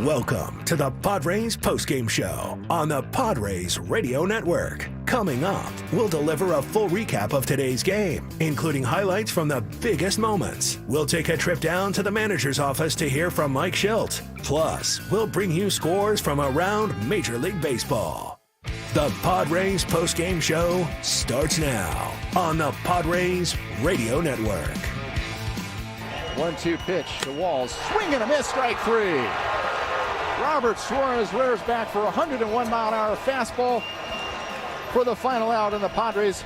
Welcome to the Padres Postgame Show on the Padres Radio Network. Coming up, we'll deliver a full recap of today's game, including highlights from the biggest moments. We'll take a trip down to the manager's office to hear from Mike Shildt. Plus, we'll bring you scores from around Major League Baseball. The Padres Postgame Show starts now on the Padres Radio Network. 1-2 pitch to Walls. Swing and a miss, strike three. Robert Suarez rears back for a 101-mile-an-hour fastball for the final out, and the Padres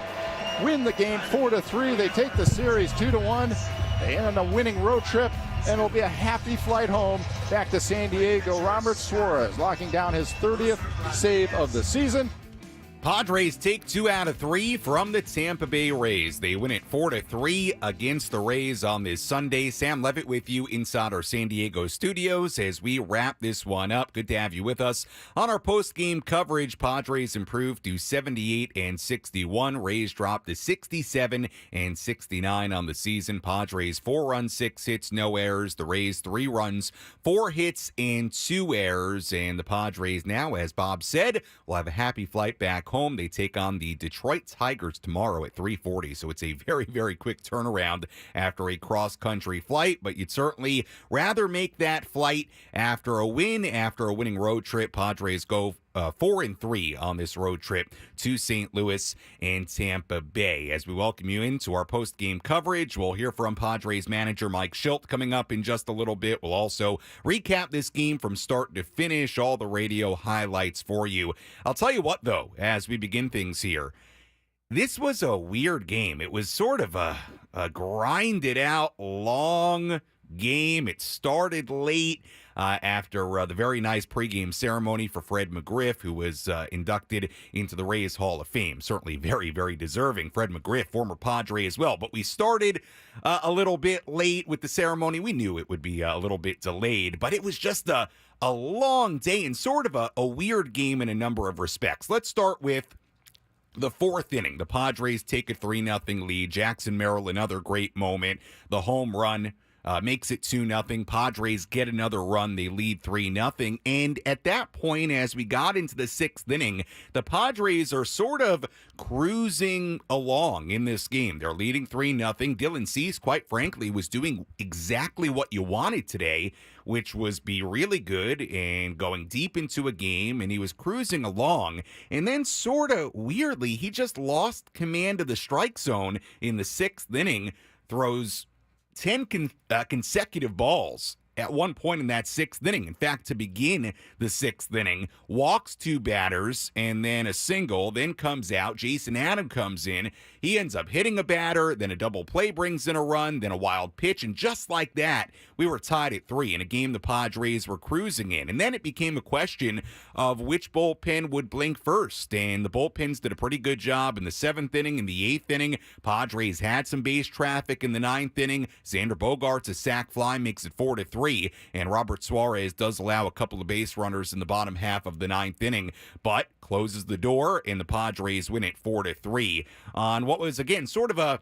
win the game 4-3. They take the series 2-1. They end on a winning road trip, and it'll be a happy flight home back to San Diego. Robert Suarez locking down his 30th save of the season. Padres take 2 out of 3 from the Tampa Bay Rays. They win it 4-3 against the Rays on this Sunday. Sam Levitt with you inside our San Diego studios as we wrap this one up. Good to have you with us. On our post-game coverage, Padres improved to 78-61. Rays dropped to 67-69 on the season. Padres 4 runs, 6 hits, no errors. The Rays 3 runs, 4 hits, and 2 errors. And the Padres now, as Bob said, will have a happy flight back home. They take on the Detroit Tigers tomorrow at 3:40, so it's a very, very quick turnaround after a cross-country flight, but you'd certainly rather make that flight after a win, after a winning road trip. Padres go 4-3 on this road trip to St. Louis and Tampa Bay. As we welcome you into our post-game coverage, we'll hear from Padres manager Mike Shildt coming up in just a little bit. We'll also recap this game from start to finish, all the radio highlights for you. I'll tell you what, though, as we begin things here, this was a weird game. It was sort of a grinded-out, long game. It started late. After the very nice pregame ceremony for Fred McGriff, who was inducted into the Rays Hall of Fame. Certainly very, very deserving. Fred McGriff, former Padre as well. But we started a little bit late with the ceremony. We knew it would be a little bit delayed, but it was just a long day and sort of a weird game in a number of respects. Let's start with the 4th inning. The Padres take a 3-0 lead. Jackson Merrill, another great moment. The home run makes it 2-0. Padres get another run. They lead 3-0. And at that point, as we got into the 6th inning, the Padres are sort of cruising along in this game. They're leading 3-0. Dylan Cease, quite frankly, was doing exactly what you wanted today, which was be really good and going deep into a game, and he was cruising along. And then sort of weirdly, he just lost command of the strike zone in the 6th inning, throws 10 consecutive balls at one point in that 6th inning. In fact, to begin the 6th inning, walks 2 batters and then a single, then comes out. Jason Adam comes in. He ends up hitting a batter, then a double play brings in a run, then a wild pitch, and just like that, we were tied at 3 in a game the Padres were cruising in. And then it became a question of which bullpen would blink first, and the bullpens did a pretty good job in the 7th inning. In the 8th inning, Padres had some base traffic in the 9th inning. Xander Bogaerts, a sac fly, makes it 4-3. And Robert Suarez does allow a couple of base runners in the bottom half of the 9th inning, but closes the door, and the Padres win it 4-3 on what was, again, sort of a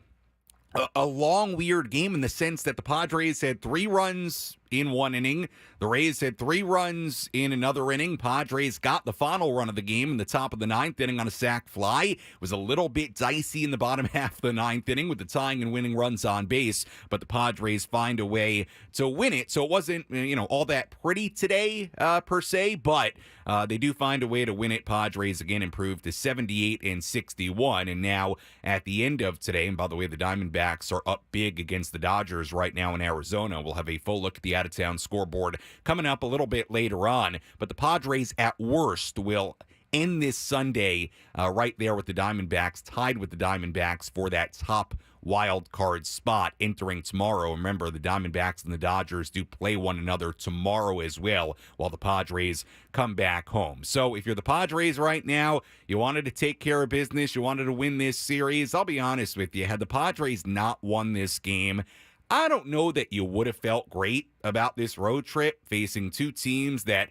long, weird game in the sense that the Padres had 3 runs in one inning. The Rays had 3 runs in another inning. Padres got the final run of the game in the top of the 9th inning on a sac fly. It was a little bit dicey in the bottom half of the 9th inning with the tying and winning runs on base, but the Padres find a way to win it. So it wasn't, all that pretty today per se, but they do find a way to win it. Padres again improved to 78-61, and now at the end of today, and by the way, the Diamondbacks are up big against the Dodgers right now in Arizona. We'll have a full look at the out-of-town scoreboard coming up a little bit later on, but the Padres at worst will end this Sunday right there with the Diamondbacks, tied with the Diamondbacks for that top wild card spot entering tomorrow. Remember, the Diamondbacks and the Dodgers do play one another tomorrow as well, while the Padres come back home. So if you're the Padres right now, you wanted to take care of business, you wanted to win this series, I'll be honest with you, had the Padres not won this game, I don't know that you would have felt great about this road trip facing 2 teams that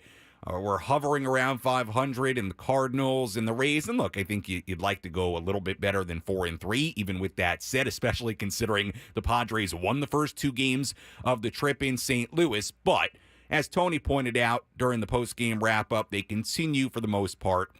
were hovering around 500, and the Cardinals and the Rays. And look, I think you'd like to go a little bit better than 4-3, even with that said, especially considering the Padres won the first 2 games of the trip in St. Louis. But as Tony pointed out during the post-game wrap-up, they continue for the most part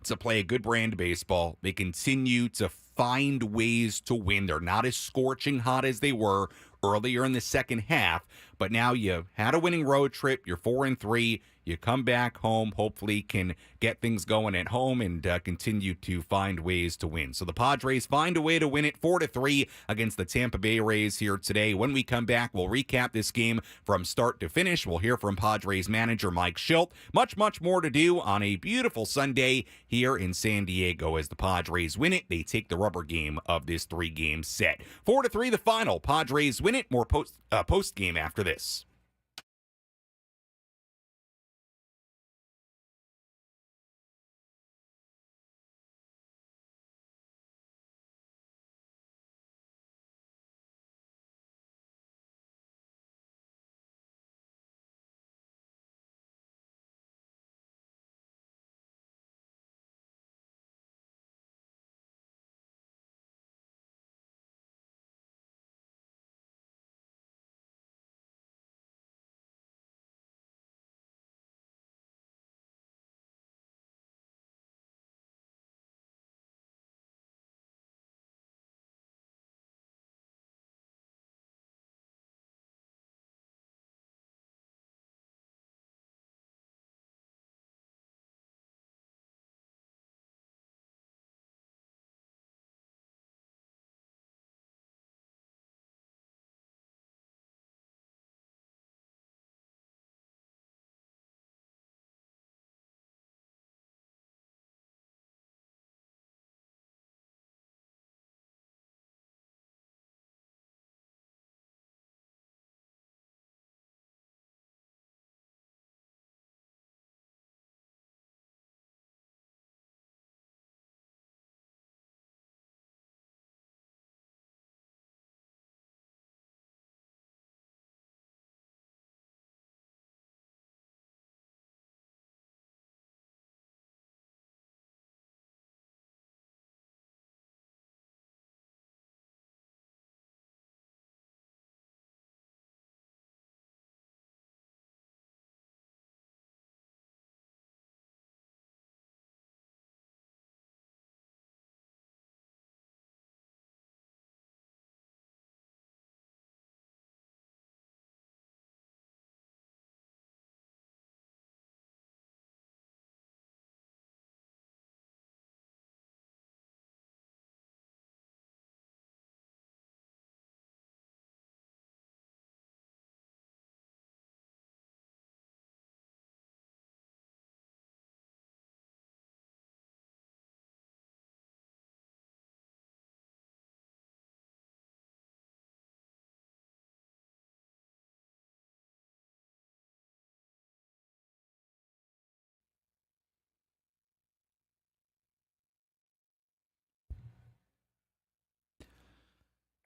to play a good brand of baseball. They continue to find ways to win. They're not as scorching hot as they were earlier in the second half, but now you had a winning road trip. You're 4-3. You come back home, hopefully can get things going at home and continue to find ways to win. So the Padres find a way to win it 4-3 against the Tampa Bay Rays here today. When we come back, we'll recap this game from start to finish. We'll hear from Padres manager Mike Shildt. Much, much more to do on a beautiful Sunday here in San Diego as the Padres win it. They take the rubber game of this 3-game set. 4-3 the final. Padres win it. More post game after this.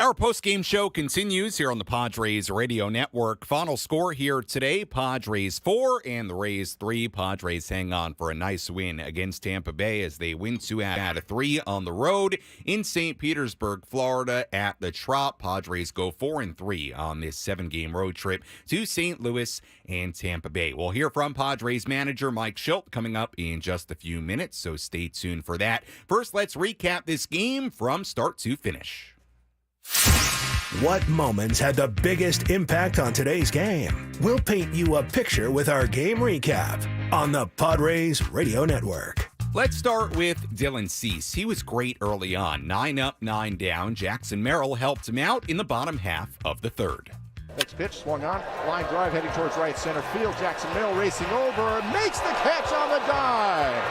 Our post-game show continues here on the Padres Radio Network. Final score here today, Padres 4 and the Rays 3. Padres hang on for a nice win against Tampa Bay as they win 2 out of 3 on the road in St. Petersburg, Florida at the Trop. Padres go 4-3 on this 7-game road trip to St. Louis and Tampa Bay. We'll hear from Padres manager Mike Shildt coming up in just a few minutes, so stay tuned for that. First, let's recap this game from start to finish. What moments had the biggest impact on today's game? We'll paint you a picture with our game recap on the Padres Radio Network. Let's start with Dylan Cease. He was great early on. 9 up, 9 down. Jackson Merrill helped him out in the bottom half of the third. Next pitch swung on, line drive heading towards right center field. Jackson Merrill racing over, makes the catch on the dive.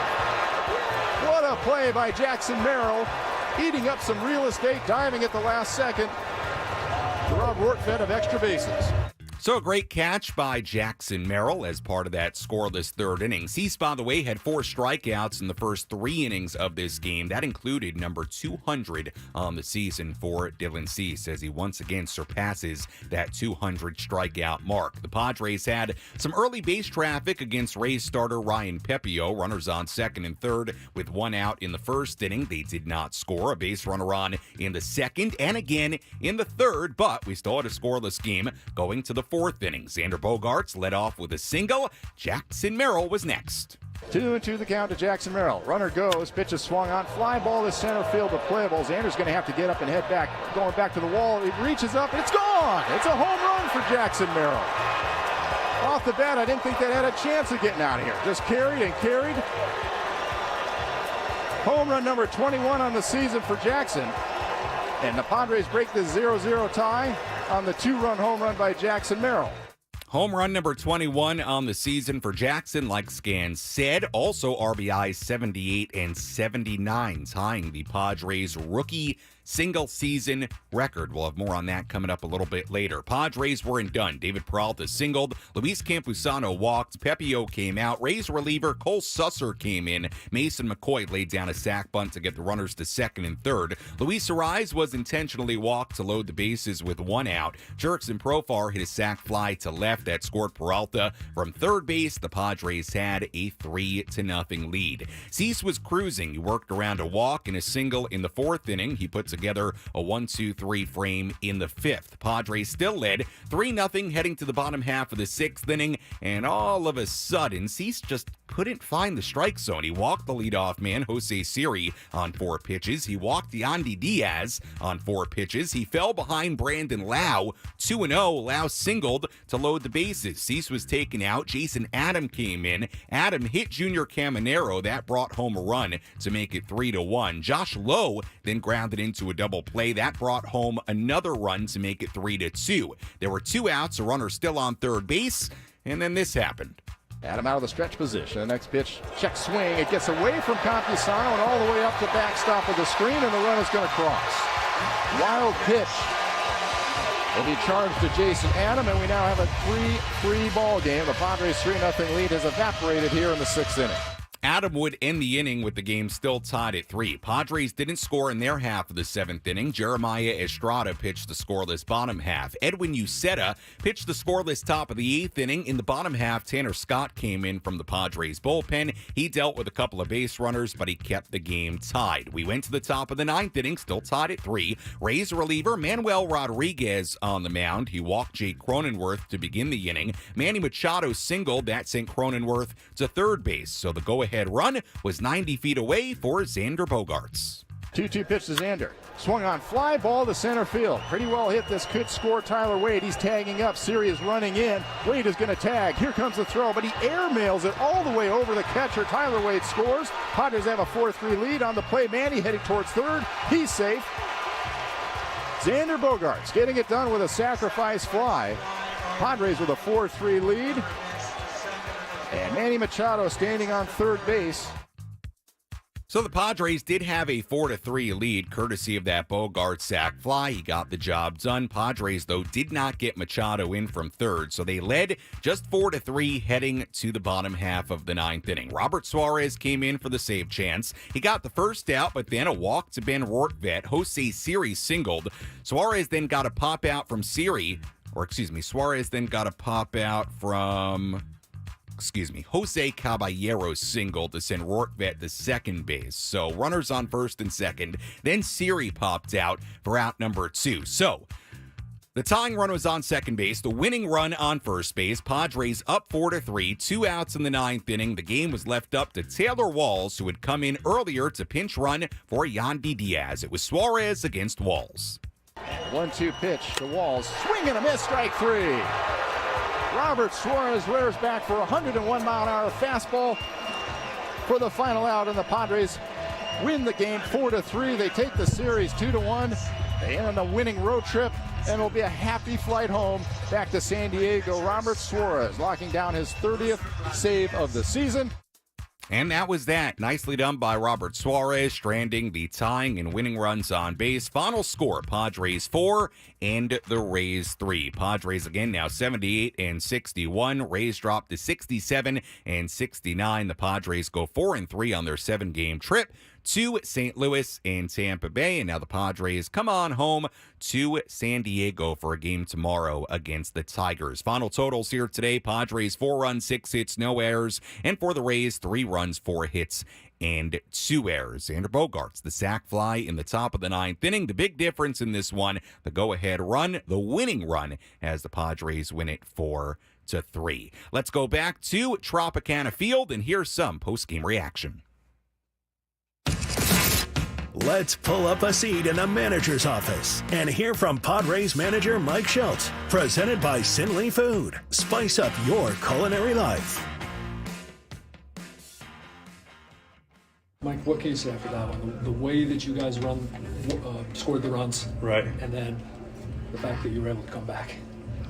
What a play by Jackson Merrill. Eating up some real estate, diving at the last second. Rob Rortfed of extra bases. So a great catch by Jackson Merrill as part of that scoreless third inning. Cease, by the way, had 4 strikeouts in the first 3 innings of this game. That included number 200 on the season for Dylan Cease as he once again surpasses that 200 strikeout mark. The Padres had some early base traffic against Rays starter Ryan Pepio. Runners on second and third with 1 out in the first inning. They did not score. A base runner on in the second and again in the third, but we still had a scoreless game going to the fourth inning. Xander Bogaerts led off with a single. Jackson Merrill was next. 2-2 the count to Jackson Merrill. Runner goes, pitch is swung on, fly ball to center field, but playable. Xander's going to have to get up and head back, going back to the wall. It reaches up, it's gone! It's a home run for Jackson Merrill. Off the bat, I didn't think that had a chance of getting out of here. Just carried and carried. Home run number 21 on the season for Jackson. And the Padres break the 0-0 tie on the two-run home run by Jackson Merrill. Home run number 21 on the season for Jackson, like Scan said. Also RBI 78 and 79, tying the Padres' rookie single-season record. We'll have more on that coming up a little bit later. Padres weren't done. David Peralta singled. Luis Campusano walked. Pepio came out. Rays reliever Cole Susser came in. Mason McCoy laid down a sac bunt to get the runners to second and third. Luis Ariz was intentionally walked to load the bases with one out. Jurickson Profar hit a sac fly to left that scored Peralta. From third base, the Padres had a 3-0 lead. Cease was cruising. He worked around a walk and a single in the fourth inning. He put together a 1-2-3 frame in the fifth. Padres still led 3-0 heading to the bottom half of the sixth inning, and all of a sudden, Cease just couldn't find the strike zone. He walked the leadoff man, Jose Siri, on 4 pitches. He walked Yandy Diaz on 4 pitches. He fell behind Brandon Lau, 2-0. Lau singled to load the bases. Cease was taken out. Jason Adam came in. Adam hit Junior Caminero. That brought home a run to make it 3-1. Josh Lowe then grounded into a double play. That brought home another run to make it 3-2. There were 2 outs, a runner still on third base, and then this happened. Adam out of the stretch position. The next pitch, check swing. It gets away from Campusano and all the way up the backstop of the screen, and the run is going to cross. Wild pitch will be charged to Jason Adam, and we now have a 3-3 ball game. The Padres' 3-0 lead has evaporated here in the sixth inning. Adam would end the inning with the game still tied at 3. Padres didn't score in their half of the seventh inning. Jeremiah Estrada pitched the scoreless bottom half. Edwin Uceta pitched the scoreless top of the eighth inning. In the bottom half, Tanner Scott came in from the Padres bullpen. He dealt with a couple of base runners, but he kept the game tied. We went to the top of the ninth inning, still tied at 3. Rays reliever Manuel Rodriguez on the mound. He walked Jake Cronenworth to begin the inning. Manny Machado singled. That sent Cronenworth to third base, so the go-ahead run was 90 feet away for Xander Bogaerts. 2-2 pitch to Xander. Swung on, fly ball to center field. Pretty well hit. This could score Tyler Wade. He's tagging up. Siri is running in. Wade is going to tag. Here comes the throw, but he airmails it all the way over the catcher. Tyler Wade scores. Padres have a 4-3 lead on the play. Manny heading towards third. He's safe. Xander Bogaerts getting it done with a sacrifice fly. Padres with a 4-3 lead. And Manny Machado standing on third base. So the Padres did have a 4-3 lead, courtesy of that Bogaerts sac fly. He got the job done. Padres, though, did not get Machado in from third, so they led just 4-3 heading to the bottom half of the ninth inning. Robert Suarez came in for the save chance. He got the first out, but then a walk to Ben Rortvedt. Jose Siri singled. Suarez then got a pop out from Suarez then got a pop out from... Jose Caballero singled to send Rortvedt to second base. So runners on first and second. Then Siri popped out for out number 2. So the tying run was on second base. The winning run on first base. Padres up 4-3. 2 outs in the ninth inning. The game was left up to Taylor Walls, who had come in earlier to pinch run for Yandy Diaz. It was Suarez against Walls. 1-2 pitch to Walls. Swing and a miss, strike 3. Robert Suarez rears back for a 101-mile-an-hour fastball for the final out, and the Padres win the game 4-3. They take the series 2-1. They end on a winning road trip, and it'll be a happy flight home back to San Diego. Robert Suarez locking down his 30th save of the season. And that was that. Nicely done by Robert Suarez, stranding the tying and winning runs on base. Final score, Padres 4 and the Rays 3. Padres again now 78 and 61. Rays drop to 67 and 69. The Padres go 4-3 on their 7-game trip to St. Louis and Tampa Bay. And now the Padres come on home to San Diego for a game tomorrow against the Tigers. Final totals here today: Padres 4 runs, 6 hits, no errors. And for the Rays, 3 runs, 4 hits, and 2 errors. Xander Bogaerts, the sac fly in the top of the 9th inning. The big difference in this one, the go-ahead run, the winning run, as the Padres win it 4-3. Let's go back to Tropicana Field and hear some post-game reaction. Let's pull up a seat in the manager's office and hear from Padres manager Mike Shildt. Presented by Sinley Food. Spice up your culinary life. Mike, what can you say after that one? The way that you guys scored the runs, right, and then the fact that you were able to come back.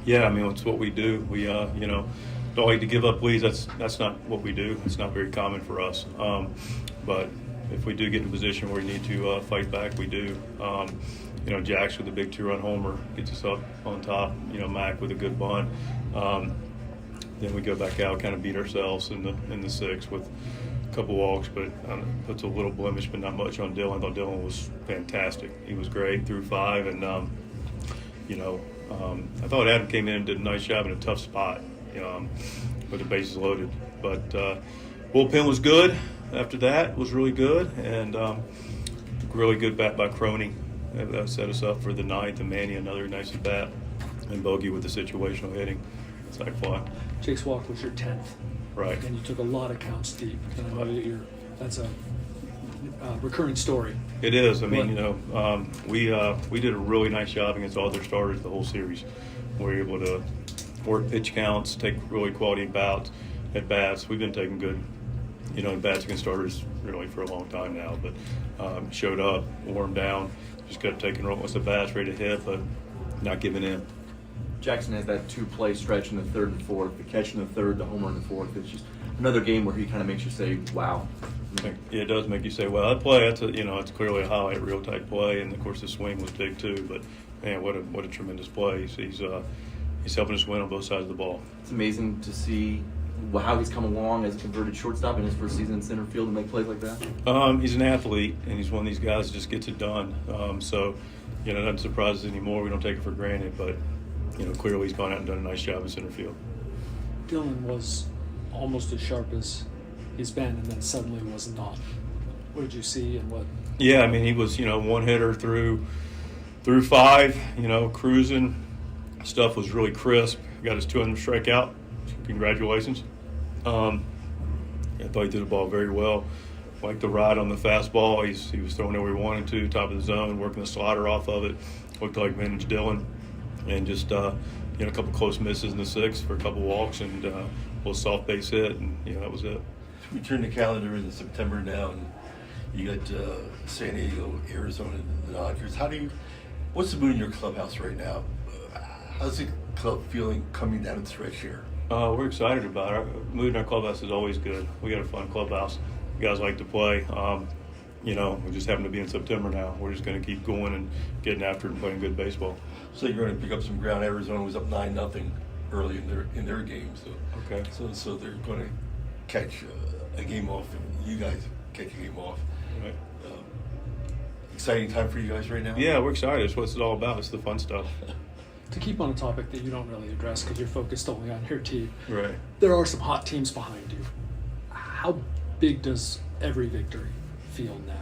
Yeah, I mean, it's what we do. We, don't like to give up leads. That's not what we do. It's not very common for us. But if we do get in a position where we need to fight back, we do. Jax with a big 2-run homer gets us up on top. Mac with a good bunt. Then we go back out, kind of beat ourselves in the 6th with a couple walks, but puts a little blemish, but not much on Dylan. I thought Dylan was fantastic. He was great through 5, and I thought Adam came in and did a nice job in a tough spot, with the bases loaded. But bullpen was good. After that, was really good, and really good bat by Crony. That set us up for the 9th, and Manny another nice at bat, and Bogey with the situational hitting. Sac fly. Jake's walk was your 10th. Right. And you took a lot of counts deep. And I know that that's a recurring story. It is. I mean, we did a really nice job against all their starters the whole series. We were able to work pitch counts, take really quality at bats. We've been taking good, bats against starters really for a long time now. But showed up, warmed down, just kept taking once the bats, ready to hit, but not giving in. Jackson has that 2-play stretch in the 3rd and 4th, the catch in the 3rd, the homer in the 4th. It's just another game where he kind of makes you say, wow. It does make you say, well, that play, it's clearly a highlight reel type play, and of course the swing was big too. But man, what a tremendous play. He's helping us win on both sides of the ball. It's amazing to see how he's come along as a converted shortstop in his first season in center field and make plays like that. He's an athlete, and he's one of these guys that just gets it done. Doesn't surprise us anymore. We don't take it for granted, but clearly he's gone out and done a nice job in center field. Dylan was almost as sharp as he's been, and then suddenly was not. What did you see, and what? Yeah, I mean, he was, one hitter through 5, cruising. Stuff was really crisp. Got his 200 strikeout. Congratulations. I thought he did the ball very well. Liked the ride on the fastball. He was throwing it where he wanted to, top of the zone, working the slider off of it. Looked like vintage Dylan. And just a couple close misses in the 6th for a couple walks and a little soft base hit, and that was it. We turn the calendar into September now, and you got San Diego, Arizona, the Dodgers. What's the mood in your clubhouse right now? How's the club feeling coming down the stretch here? We're excited about it. Our mood in our clubhouse is always good. We got a fun clubhouse. You guys like to play. We just happen to be in September now. We're just going to keep going and getting after it and playing good baseball. So you're going to pick up some ground. Arizona was up 9-0 early in their game. So okay. So they're going to catch a game off, and you guys catch a game off. Right. Exciting time for you guys right now. Yeah, we're excited. It's what it's all about. It's the fun stuff. To keep on a topic that you don't really address because you're focused only on your team. Right. There are some hot teams behind you. How big does every victory feel now?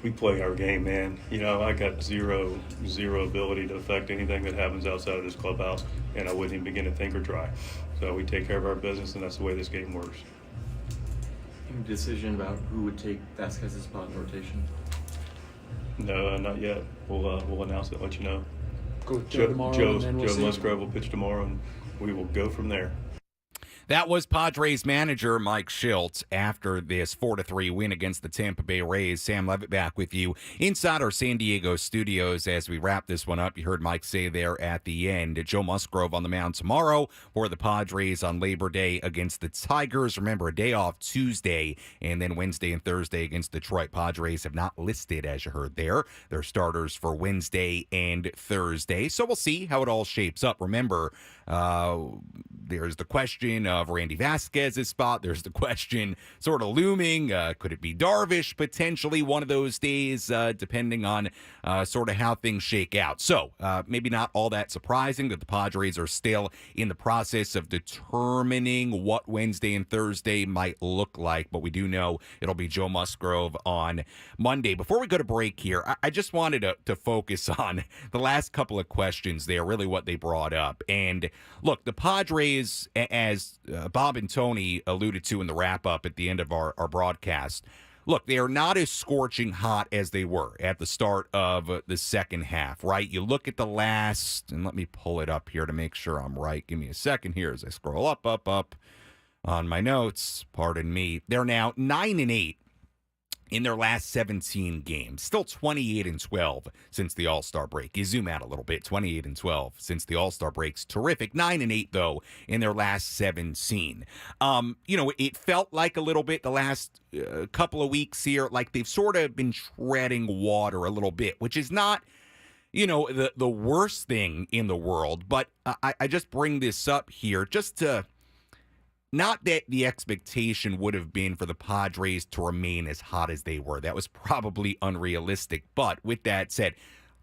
We play our game, man. I got zero ability to affect anything that happens outside of this clubhouse, and I wouldn't even begin to think or try. So we take care of our business, and that's the way this game works. Any decision about who would take Vasquez's spot in rotation? No, not yet. We'll announce it, let you know. Go with Joe tomorrow, and then we'll see. Joe Musgrove will pitch tomorrow, and we will go from there. That was Padres manager Mike Shildt after this 4-3 win against the Tampa Bay Rays. Sam Levitt back with you inside our San Diego studios as we wrap this one up. You heard Mike say there at the end, Joe Musgrove on the mound tomorrow for the Padres on Labor Day against the Tigers. Remember, a day off Tuesday and then Wednesday and Thursday against Detroit. Padres have not listed, as you heard there, their starters for Wednesday and Thursday. So we'll see how it all shapes up. Remember, there's the question of Randy Vasquez's spot. There's the question sort of looming. Could it be Darvish potentially one of those days, depending on sort of how things shake out? So maybe not all that surprising that the Padres are still in the process of determining what Wednesday and Thursday might look like, but we do know it'll be Joe Musgrove on Monday. Before we go to break here, I just wanted to focus on the last couple of questions there, really what they brought up. And look, the Padres, as Bob and Tony alluded to in the wrap-up at the end of our broadcast, look, they are not as scorching hot as they were at the start of the second half, right? You look at the last, and let me pull it up here to make sure I'm right. Give me a second here as I scroll up on my notes. Pardon me. They're now 9-8 in their last 17 games. Still 28-12 since the All-Star break. You zoom out a little bit, 28-12 since the All-Star break's terrific. 9-8, though, in their last 17. It felt like a little bit the last couple of weeks here, like they've sort of been treading water a little bit, which is not, the worst thing in the world. But I just bring this up here just to... Not that the expectation would have been for the Padres to remain as hot as they were. That was probably unrealistic. But with that said,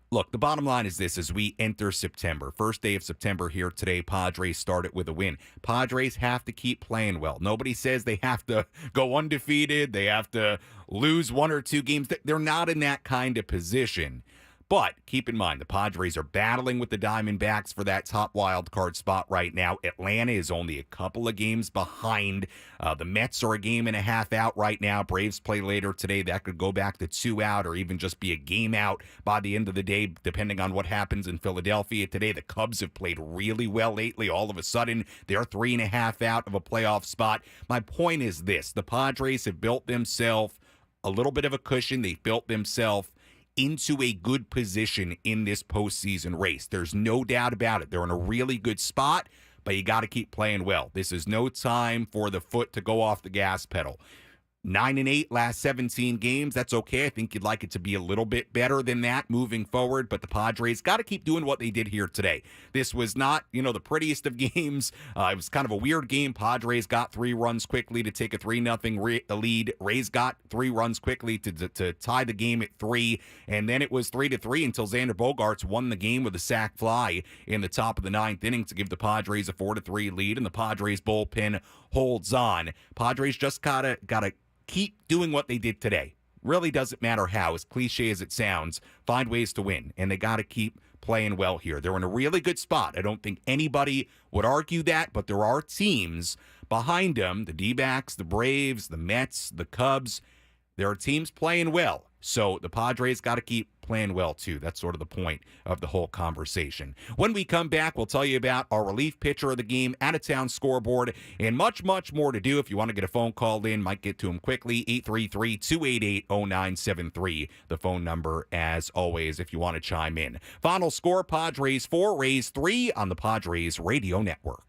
look, the bottom line is this as we enter September. First day of September here today, Padres started with a win. Padres have to keep playing well. Nobody says they have to go undefeated. They have to lose one or two games. They're not in that kind of position. But keep in mind, the Padres are battling with the Diamondbacks for that top wild card spot right now. Atlanta is only a couple of games behind. The Mets are a game and a half out right now. Braves play later today. That could go back to 2 out or even just be a game out by the end of the day, depending on what happens in Philadelphia today. The Cubs have played really well lately. All of a sudden, they're 3.5 out of a playoff spot. My point is this. The Padres have built themselves a little bit of a cushion. They've built themselves into a good position in this postseason race. There's no doubt about it. They're in a really good spot, but you got to keep playing well. This is no time for the foot to go off the gas pedal. 9-8 last 17 games. That's okay. I think you'd like it to be a little bit better than that moving forward, but the Padres got to keep doing what they did here today. This was not, the prettiest of games. It was kind of a weird game. Padres got 3 runs quickly to take a 3-0 lead. Rays got 3 runs quickly to tie the game at 3, and then it was 3-3 until Xander Bogaerts won the game with a sac fly in the top of the 9th inning to give the Padres a 4-3 lead, and the Padres bullpen holds on. Padres just gotta keep doing what they did today. Really doesn't matter how, as cliche as it sounds, find ways to win. And they got to keep playing well here. They're in a really good spot. I don't think anybody would argue that, but there are teams behind them, the D-backs, the Braves, the Mets, the Cubs. There are teams playing well. So the Padres got to keep playing well, too. That's sort of the point of the whole conversation. When we come back, we'll tell you about our relief pitcher of the game, out-of-town scoreboard, and much, much more to do. If you want to get a phone call in, might get to them quickly, 833-288-0973. The phone number, as always, if you want to chime in. Final score, Padres 4, Rays 3 on the Padres Radio Network.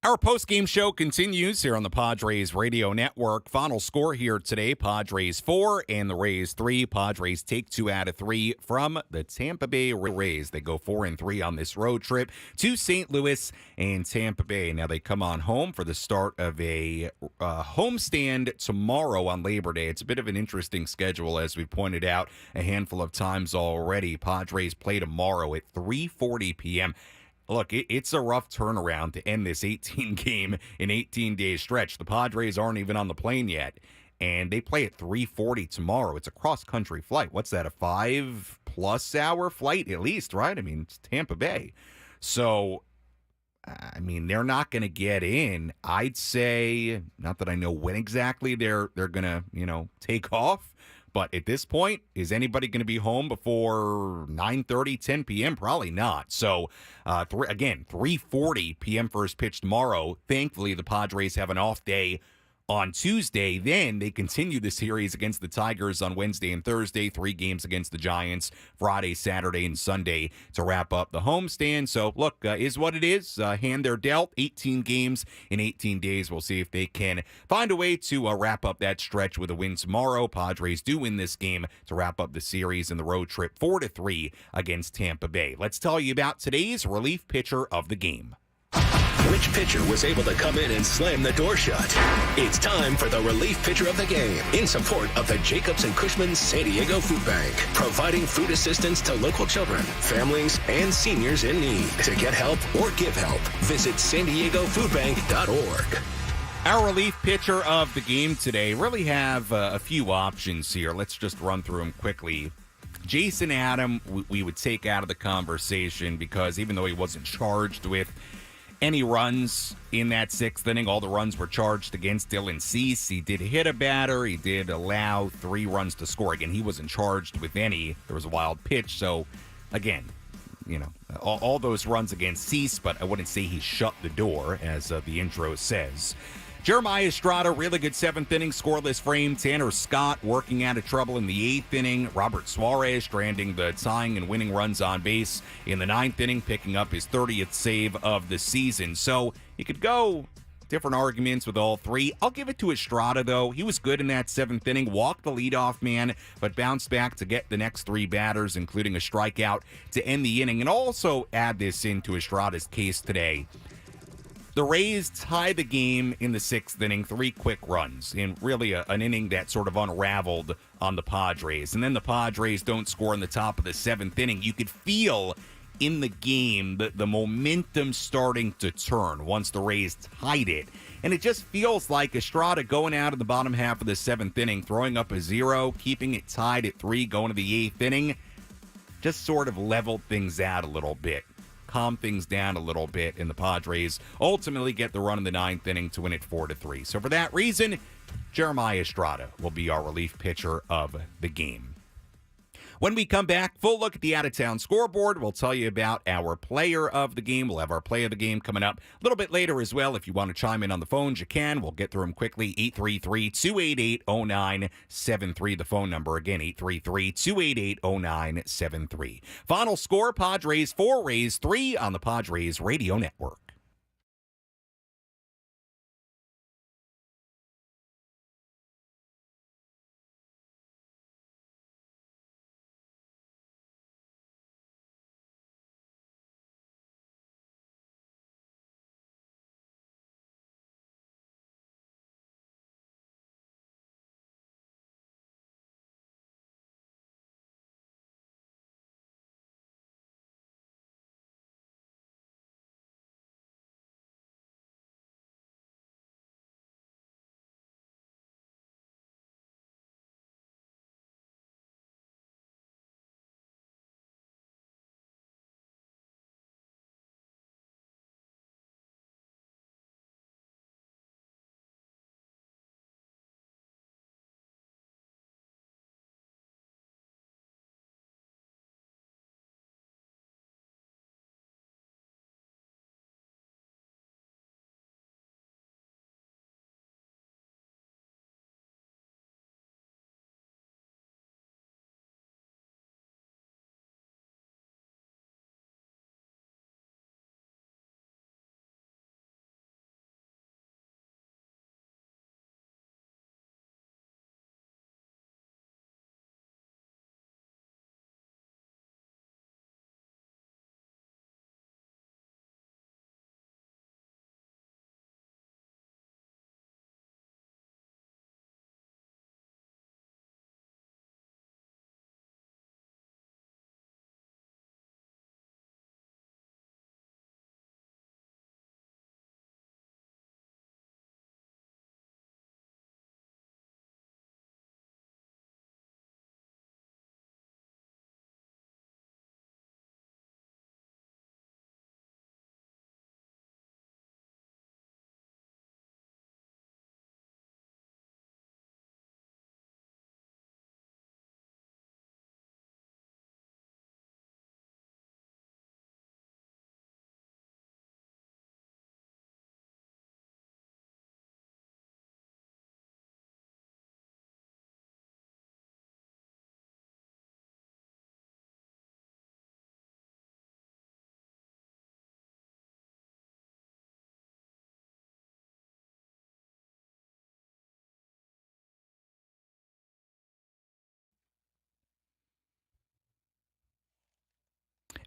Our post-game show continues here on the Padres Radio Network. Final score here today, Padres 4 and the Rays 3. Padres take 2 out of 3 from the Tampa Bay Rays. They go 4-3 on this road trip to St. Louis and Tampa Bay. Now they come on home for the start of a homestand tomorrow on Labor Day. It's a bit of an interesting schedule, as we pointed out a handful of times already. Padres play tomorrow at 3:40 p.m. Look, it's a rough turnaround to end this 18-game in 18-day stretch. The Padres aren't even on the plane yet, and they play at 3:40 tomorrow. It's a cross-country flight. What's that, a 5+ hour flight at least, right? I mean, it's Tampa Bay. So, I mean, they're not going to get in. I'd say, not that I know when exactly they're going to, take off. But at this point, is anybody going to be home before 9:30, 10 p.m.? Probably not. So, again, 3:40 p.m. first pitch tomorrow. Thankfully, the Padres have an off day on Tuesday. Then they continue the series against the Tigers on Wednesday and Thursday. 3 games against the Giants Friday, Saturday, and Sunday to wrap up the homestand. So, look, is what it is. Hand they're dealt. 18 games in 18 days. We'll see if they can find a way to wrap up that stretch with a win tomorrow. Padres do win this game to wrap up the series in the road trip 4-3 against Tampa Bay. Let's tell you about today's relief pitcher of the game. Which pitcher was able to come in and slam the door shut? It's time for the relief pitcher of the game in support of the Jacobs and Cushman San Diego Food Bank, providing food assistance to local children, families, and seniors in need. To get help or give help, visit SanDiegoFoodBank.org. Our relief pitcher of the game today really have a few options here. Let's just run through them quickly. Jason Adam, we would take out of the conversation because even though he wasn't charged with any runs in that 6th inning, all the runs were charged against Dylan Cease. He did hit a batter. He did allow 3 runs to score. Again, he wasn't charged with any. There was a wild pitch. So, again, all those runs against Cease, but I wouldn't say he shut the door, as the intro says. Jeremiah Estrada, really good 7th inning, scoreless frame. Tanner Scott working out of trouble in the 8th inning. Robert Suarez stranding the tying and winning runs on base in the 9th inning, picking up his 30th save of the season. So you could go different arguments with all 3. I'll give it to Estrada, though. He was good in that 7th inning, walked the leadoff man, but bounced back to get the next 3 batters, including a strikeout to end the inning. And also add this into Estrada's case today. The Rays tie the game in the 6th inning, 3 quick runs in really an inning that sort of unraveled on the Padres. And then the Padres don't score in the top of the 7th inning. You could feel in the game the momentum starting to turn once the Rays tied it. And it just feels like Estrada going out of the bottom half of the 7th inning, throwing up a 0, keeping it tied at 3, going to the 8th inning, just sort of leveled things out a little bit. Calm things down a little bit, and the Padres ultimately get the run in the 9th inning to win it 4-3. So for that reason, Jeremiah Estrada will be our relief pitcher of the game. When we come back, full look at the out-of-town scoreboard. We'll tell you about our player of the game. We'll have our play of the game coming up a little bit later as well. If you want to chime in on the phones, you can. We'll get through them quickly. 833-288-0973, the phone number. Again, 833-288-0973. Final score, Padres 4, Rays 3 on the Padres Radio Network.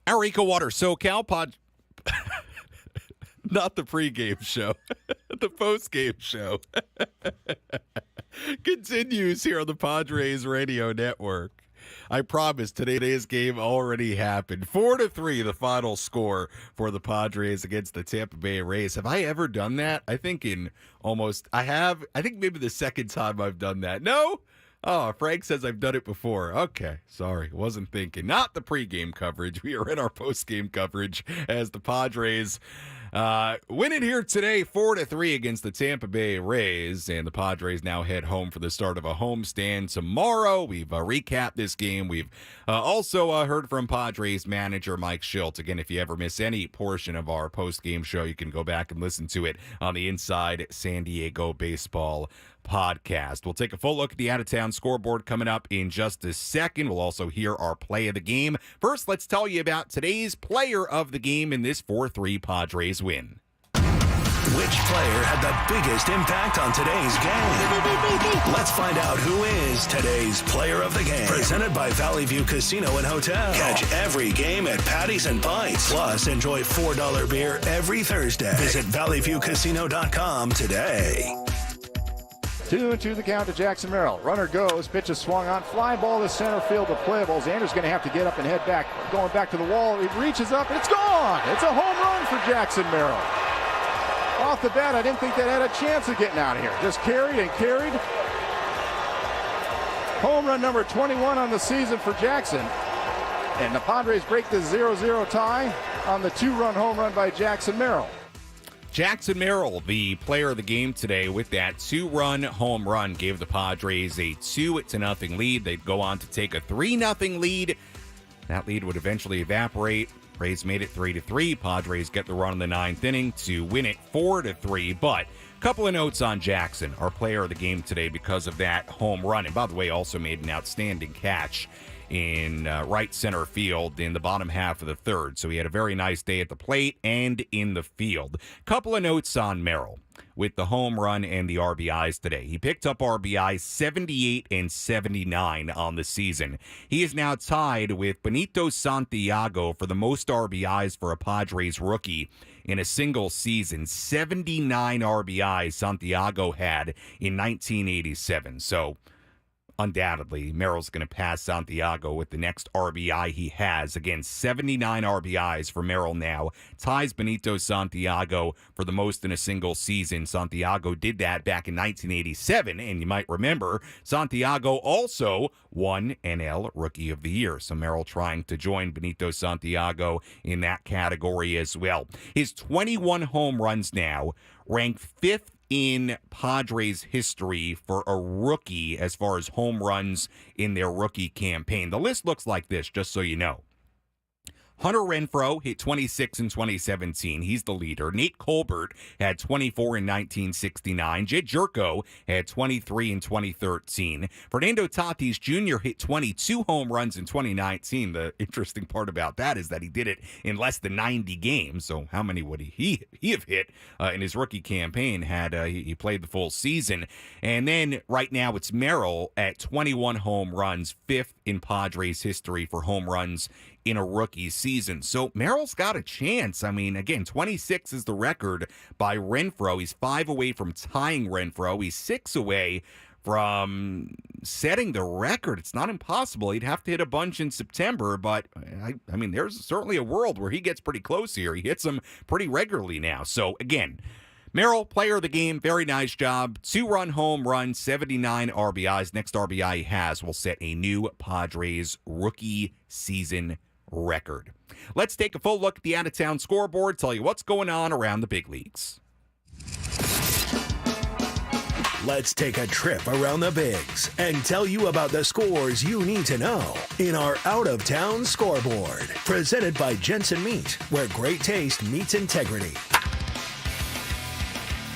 Our EcoWater SoCal pod. Not the pregame show, the postgame show. Continues here on the Padres Radio Network. I promise today's game already happened. 4-3, the final score for the Padres against the Tampa Bay Rays. Have I ever done that? I think I have. I think maybe the second time I've done that. No? Oh, Frank says I've done it before. Okay, sorry, wasn't thinking. Not the pregame coverage. We are in our postgame coverage as the Padres win it here today, 4-3 against the Tampa Bay Rays, and the Padres now head home for the start of a homestand tomorrow. We've recapped this game. We've also heard from Padres manager Mike Shildt. Again, if you ever miss any portion of our post-game show, you can go back and listen to it on the Inside San Diego Baseball podcast. We'll take a full look at the out-of-town scoreboard coming up in just a second. We'll also hear our play of the game. First, let's tell you about today's player of the game in this 4-3 Padres win. Which player had the biggest impact on today's game? Let's find out who is today's player of the game. Presented by Valley View Casino and Hotel. Catch every game at Patties and Pints. Plus, enjoy $4 beer every Thursday. Visit valleyviewcasino.com today. 2-2 the count to Jackson Merrill. Runner goes, pitch is swung on, fly ball to center field to playable. Xander's going to have to get up and head back, going back to the wall. It reaches up and it's gone. It's a home run for Jackson Merrill. Off the bat, I didn't think that had a chance of getting out of here. Just carried and carried. Home run number 21 on the season for Jackson. And the Padres break the 0-0 tie on the 2-run home run by Jackson Merrill. Jackson Merrill, the player of the game today, with that 2-run home run, gave the Padres a 2-0 lead. They'd go on to take a 3-0 lead. That lead would eventually evaporate. Rays made it 3-3. Padres get the run in the 9th inning to win it 4-3. But a couple of notes on Jackson, our player of the game today, because of that home run. And by the way, also made an outstanding catch in right center field in the bottom half of the third. So he had a very nice day at the plate and in the field. Couple of notes on Merrill with the home run and the RBIs today. He picked up RBIs 78 and 79 on the season. He is now tied with Benito Santiago for the most RBIs for a Padres rookie in a single season. 79 RBIs Santiago had in 1987. So undoubtedly, Merrill's going to pass Santiago with the next RBI he has. Again, 79 RBIs for Merrill now. Ties Benito Santiago for the most in a single season. Santiago did that back in 1987, and you might remember, Santiago also won NL Rookie of the Year. So Merrill trying to join Benito Santiago in that category as well. His 21 home runs now rank 5th in Padres history for a rookie as far as home runs in their rookie campaign. The list looks like this, just so you know. Hunter Renfroe hit 26 in 2017. He's the leader. Nate Colbert had 24 in 1969. Jed Jerko had 23 in 2013. Fernando Tatis Jr. hit 22 home runs in 2019. The interesting part about that is that he did it in less than 90 games. So how many would he have hit in his rookie campaign had he played the full season? And then right now it's Merrill at 21 home runs, 5th in Padres history for home runs in a rookie season. So Merrill's got a chance. I mean, again, 26 is the record by Renfroe. He's 5 away from tying Renfroe. He's 6 away from setting the record. It's not impossible. He'd have to hit a bunch in September, but I mean, there's certainly a world where he gets pretty close here. He hits them pretty regularly now. So again, Merrill, player of the game, very nice job. 2-run home run, 79 RBIs. Next RBI he has will set a new Padres rookie season record. Let's take a full look at the out-of-town scoreboard, tell you what's going on around the big leagues. Let's take a trip around the bigs and tell you about the scores you need to know in our out-of-town scoreboard. Presented by Jensen Meat, where great taste meets integrity.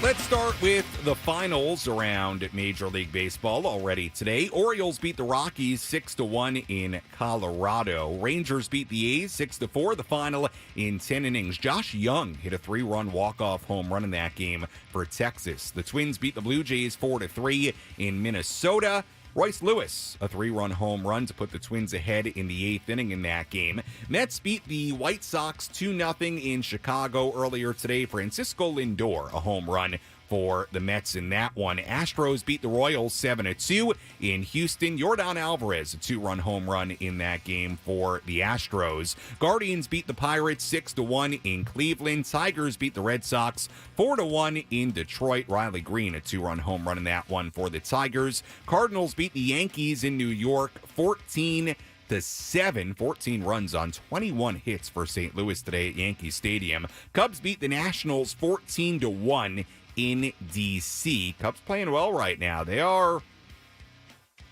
Let's start with the finals around Major League Baseball already today. Orioles beat the Rockies 6-1 in Colorado. Rangers beat the A's 6-4, the final in 10 innings. Josh Young hit a 3-run walk-off home run in that game for Texas. The Twins beat the Blue Jays 4-3 in Minnesota. Royce Lewis, a 3-run home run to put the Twins ahead in the 8th inning in that game. Mets beat the White Sox 2-0 in Chicago earlier today. Francisco Lindor, a home run for the Mets in that one. Astros beat the Royals 7-2 in Houston. Yordan Alvarez, a 2-run home run in that game for the Astros. Guardians beat the Pirates 6-1 in Cleveland. Tigers beat the Red Sox 4-1 in Detroit. Riley Green, a 2-run home run in that one for the Tigers. Cardinals beat the Yankees in New York 14-7, 14 runs on 21 hits for St. Louis today at Yankee Stadium. Cubs beat the Nationals 14-1 in D.C. Cubs playing well right now. They are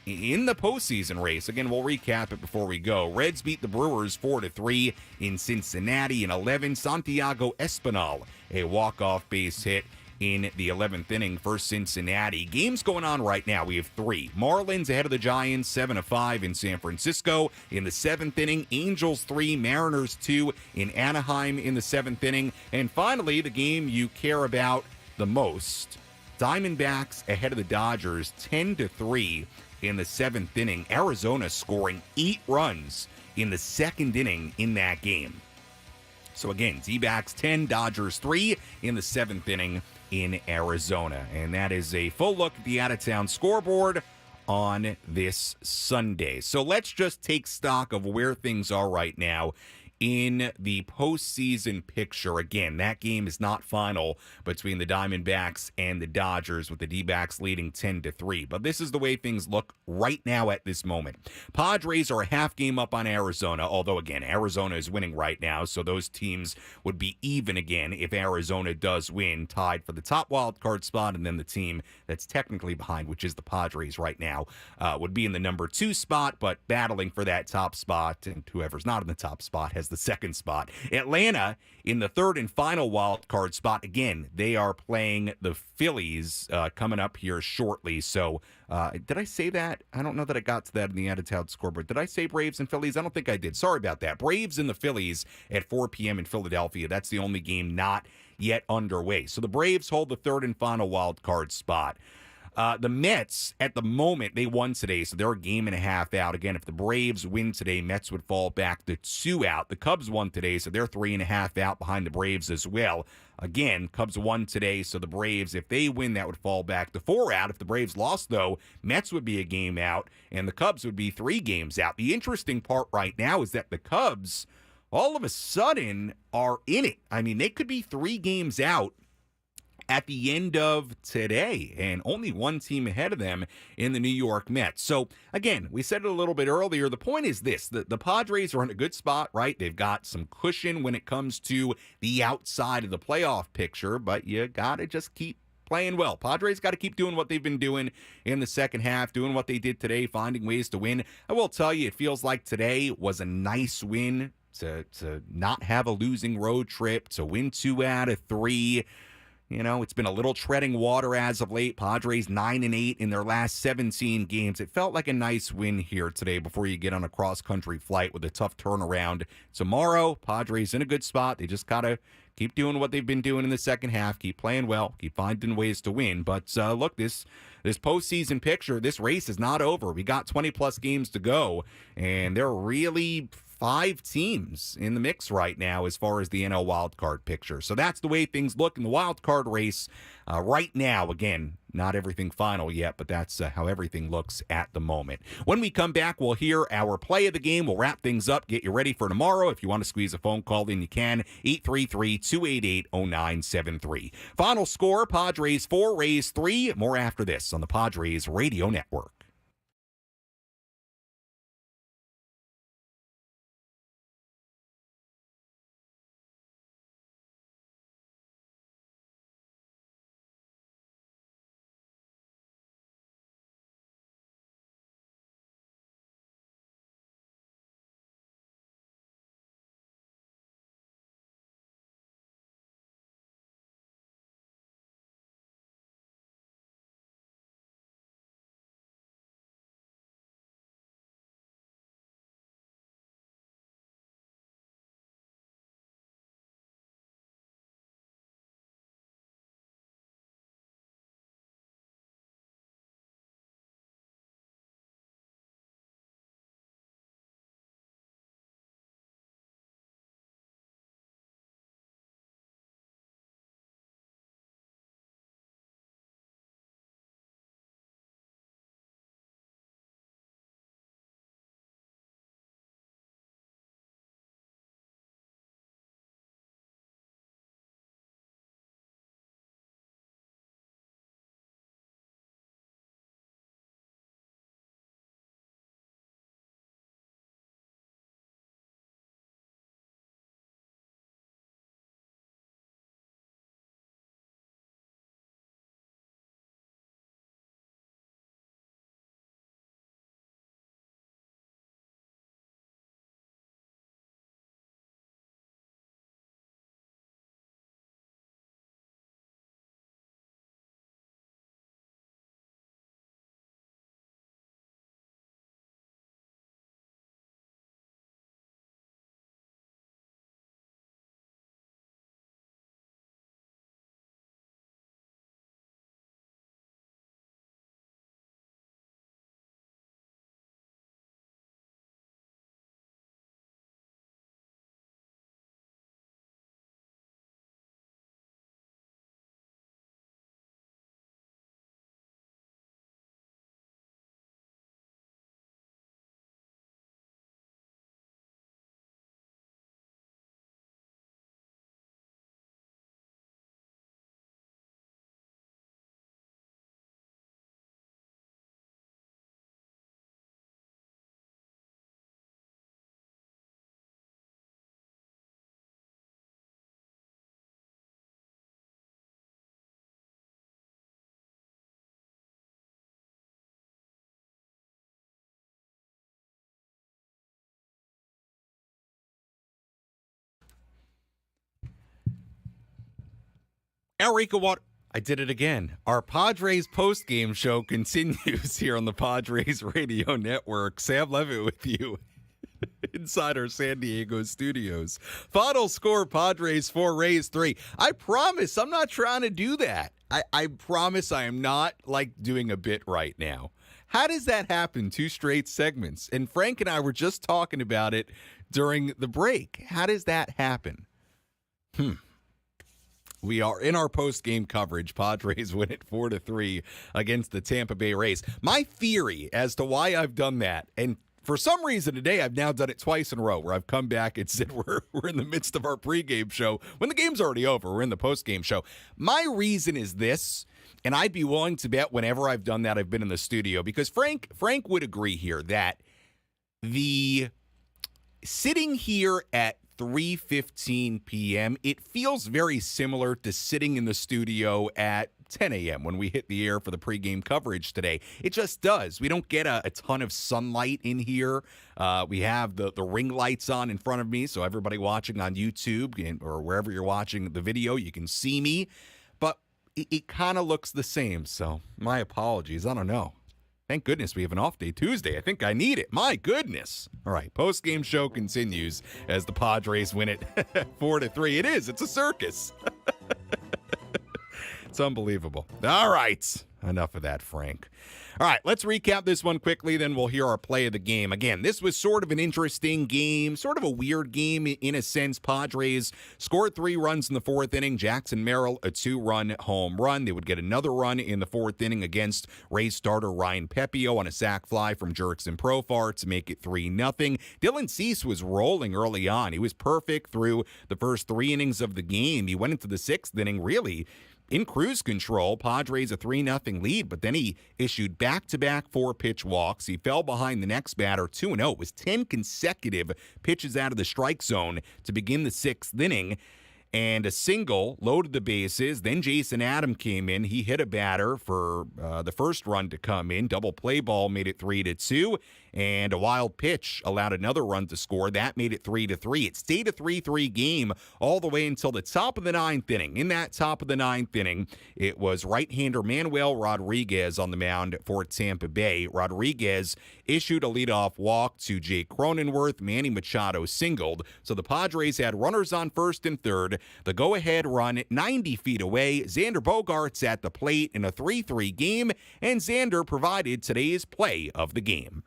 in the postseason race. Again, we'll recap it before we go. Reds beat the Brewers 4-3 in Cincinnati in 11. Santiago Espinal, a walk-off base hit in the 11th inning for Cincinnati. Games going on right now. We have 3. Marlins ahead of the Giants 7-5 in San Francisco in the 7th inning. Angels 3, Mariners 2 in Anaheim in the 7th inning. And finally, the game you care about the most, Diamondbacks ahead of the Dodgers 10-3 in the 7th inning. Arizona scoring 8 runs in the 2nd inning in that game. So again, D-backs 10, Dodgers 3 in the 7th inning in Arizona. And that is a full look at the out-of-town scoreboard on this Sunday. So let's just take stock of where things are right now in the postseason picture. Again, that game is not final between the Diamondbacks and the Dodgers, with the D-backs leading 10-3. But this is the way things look right now at this moment. Padres are a half game up on Arizona, although, again, Arizona is winning right now, so those teams would be even again if Arizona does win, tied for the top wild card spot, and then the team that's technically behind, which is the Padres right now, would be in the number 2 spot, but battling for that top spot, and whoever's not in the top spot has the 2nd spot. Atlanta in the 3rd and final wild card spot. Again, they are playing the Phillies coming up here shortly. So did I say that? I don't know that I got to that in the out-of-town scoreboard. Did I say Braves and Phillies? I don't think I did. Sorry about that. Braves and the Phillies at 4 p.m. in Philadelphia. That's the only game not yet underway. So the Braves hold the 3rd and final wild card spot. The Mets, at the moment, they won today, so they're a game and a half out. Again, if the Braves win today, Mets would fall back to 2 out. The Cubs won today, so they're 3.5 out behind the Braves as well. Again, Cubs won today, so the Braves, if they win, that would fall back to 4 out. If the Braves lost, though, Mets would be a game out, and the Cubs would be 3 games out. The interesting part right now is that the Cubs, all of a sudden, are in it. I mean, they could be 3 games out at the end of today, and only 1 team ahead of them in the New York Mets. So, again, we said it a little bit earlier. The point is this. The Padres are in a good spot, right? They've got some cushion when it comes to the outside of the playoff picture, but you got to just keep playing well. Padres got to keep doing what they've been doing in the second half, doing what they did today, finding ways to win. I will tell you, it feels like today was a nice win to not have a losing road trip, to win 2 out of 3. You know, it's been a little treading water as of late. Padres 9-8 in their last 17 games. It felt like a nice win here today before you get on a cross-country flight with a tough turnaround. Tomorrow, Padres in a good spot. They just got to keep doing what they've been doing in the second half, keep playing well, keep finding ways to win. But look, this postseason picture, this race is not over. We got 20-plus games to go, and there are really 5 teams in the mix right now as far as the NL wildcard picture. So that's the way things look in the wildcard race right now. Again, not everything final yet, but that's how everything looks at the moment. When we come back, we'll hear our play of the game. We'll wrap things up, get you ready for tomorrow. If you want to squeeze a phone call in, you can. 833-288-0973. Final score, Padres 4, Rays 3. More after this on the Padres Radio Network. Enrico, what? I did it again. Our Padres postgame show continues here on the Padres Radio Network. Sam Levitt with you inside our San Diego studios. Final score, Padres 4, Rays 3. I promise I'm not trying to do that. I promise I am not doing a bit right now. How does that happen? 2 straight segments. And Frank and I were just talking about it during the break. How does that happen? We are in our post-game coverage. Padres win it 4-3 against the Tampa Bay Rays. My theory as to why I've done that, and for some reason today I've now done it twice in a row, where I've come back and said we're in the midst of our pregame show when the game's already over. We're in the post-game show. My reason is this, and I'd be willing to bet whenever I've done that I've been in the studio, because Frank would agree here that the sitting here at 3:15 p.m., it feels very similar to sitting in the studio at 10 a.m. when we hit the air for the pregame coverage today. It just does. We don't get a ton of sunlight in here. We have the ring lights on in front of me, so everybody watching on YouTube or wherever you're watching the video, you can see me. But it kind of looks the same, so my apologies. I don't know. Thank goodness we have an off day Tuesday. I think I need it. My goodness. All right, post-game show continues as the Padres win it 4-3. It is. It's a circus. It's unbelievable. All right. Enough of that, Frank. All right, let's recap this one quickly, then we'll hear our play of the game. Again, this was sort of an interesting game, sort of a weird game in a sense. Padres scored 3 runs in the 4th inning. Jackson Merrill, a 2-run home run. They would get another run in the 4th inning against Rays starter Ryan Pepio on a sac fly from Jurickson Profar to make it 3-0. Dylan Cease was rolling early on. He was perfect through the first 3 innings of the game. He went into the 6th inning really in cruise control. Padres a 3-0 lead, but then he issued back-to-back 4-pitch walks. He fell behind the next batter 2-0. It was 10 consecutive pitches out of the strike zone to begin the 6th inning. And a single loaded the bases. Then Jason Adam came in. He hit a batter for the first run to come in. Double play ball made it 3-2. And a wild pitch allowed another run to score. That made it 3-3. It stayed a 3-3 game all the way until the top of the 9th inning. In that top of the 9th inning, it was right-hander Manuel Rodriguez on the mound for Tampa Bay. Rodriguez issued a leadoff walk to Jake Cronenworth. Manny Machado singled. So the Padres had runners on first and third. The go-ahead run 90 feet away. Xander Bogaerts at the plate in a 3-3 game. And Xander provided today's play of the game.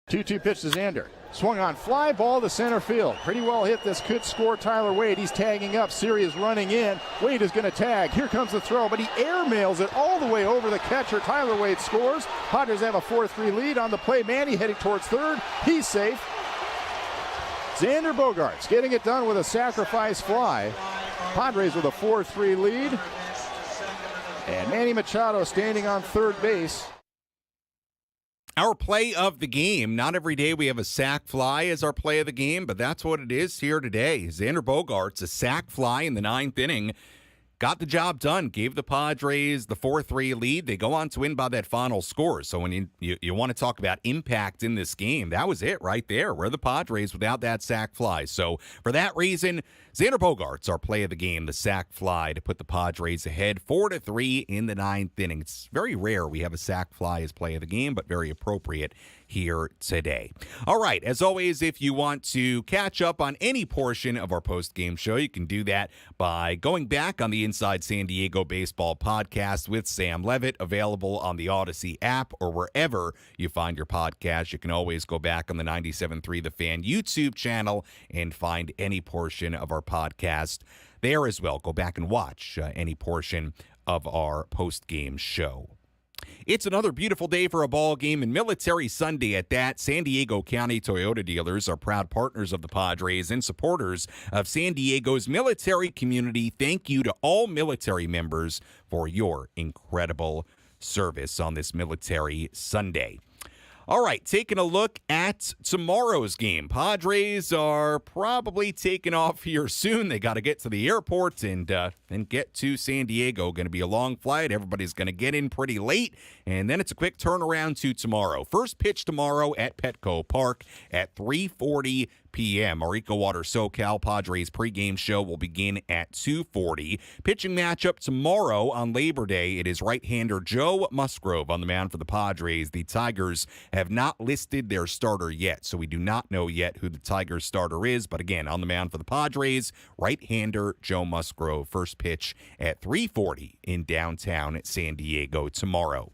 Two pitch to Xander. Swung on fly ball to center field. Pretty well hit. This could score Tyler Wade. He's tagging up. Siri is running in. Wade is going to tag. Here comes the throw, but he airmails it all the way over the catcher. Tyler Wade scores. Padres have a 4-3 lead on the play. Manny heading towards third. He's safe. Xander Bogaerts getting it done with a sacrifice fly. Padres with a 4-3 lead. And Manny Machado standing on third base. Our play of the game. Not every day we have a sac fly as our play of the game, but that's what it is here today. Xander Bogaerts, a sac fly in the 9th inning. Got the job done, gave the Padres the 4-3 lead. They go on to win by that final score. So when you want to talk about impact in this game, that was it right there. We're the Padres without that sac fly. So for that reason, Xander Bogaerts, our play of the game, the sac fly to put the Padres ahead 4-3 in the 9th inning. It's very rare we have a sac fly as play of the game, but very appropriate here today. All right, as always, if you want to catch up on any portion of our post-game show, you can do that by going back on the Inside San Diego Baseball podcast with Sam Levitt, available on the Odyssey app or wherever you find your podcast. You can always go back on the 97.3 The Fan YouTube channel and find any portion of our podcast there as well. Go back and watch any portion of our post-game show. It's another beautiful day for a ball game and Military Sunday at that. San Diego County Toyota dealers are proud partners of the Padres and supporters of San Diego's military community. Thank you to all military members for your incredible service on this Military Sunday. All right, taking a look at tomorrow's game. Padres are probably taking off here soon. They got to get to the airport and then get to San Diego. Going to be a long flight. Everybody's going to get in pretty late, and then it's a quick turnaround to tomorrow. First pitch tomorrow at Petco Park at 3:40 p.m. Our EcoWater SoCal Padres pregame show will begin at 2:40. Pitching matchup tomorrow on Labor Day. It is right-hander Joe Musgrove on the mound for the Padres. The Tigers have not listed their starter yet, so we do not know yet who the Tigers starter is. But again, on the mound for the Padres, right-hander Joe Musgrove. First pitch at 3:40 in downtown San Diego tomorrow.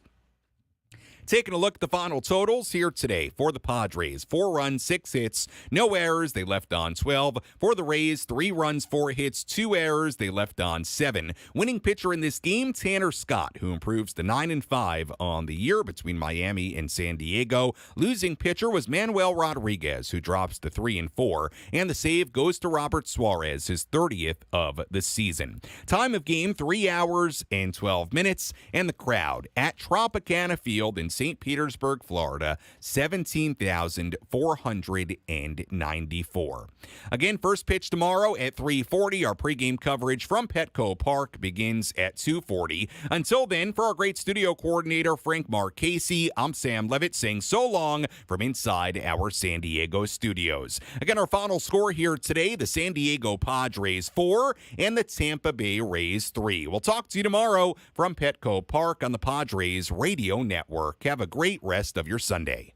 Taking a look at the final totals here today for the Padres. 4 runs, 6 hits, no errors. They left on 12. For the Rays, 3 runs, 4 hits, 2 errors. They left on 7. Winning pitcher in this game, Tanner Scott, who improves to 9-5 on the year between Miami and San Diego. Losing pitcher was Manuel Rodriguez, who drops to 3-4. And the save goes to Robert Suarez, his 30th of the season. Time of game, 3 hours and 12 minutes. And the crowd at Tropicana Field in St. Petersburg, Florida, 17,494. Again, first pitch tomorrow at 3:40. Our pregame coverage from Petco Park begins at 2:40. Until then, for our great studio coordinator, Frank Marchese, I'm Sam Levitt saying so long from inside our San Diego studios. Again, our final score here today, the San Diego Padres 4 and the Tampa Bay Rays 3. We'll talk to you tomorrow from Petco Park on the Padres Radio Network. Have a great rest of your Sunday.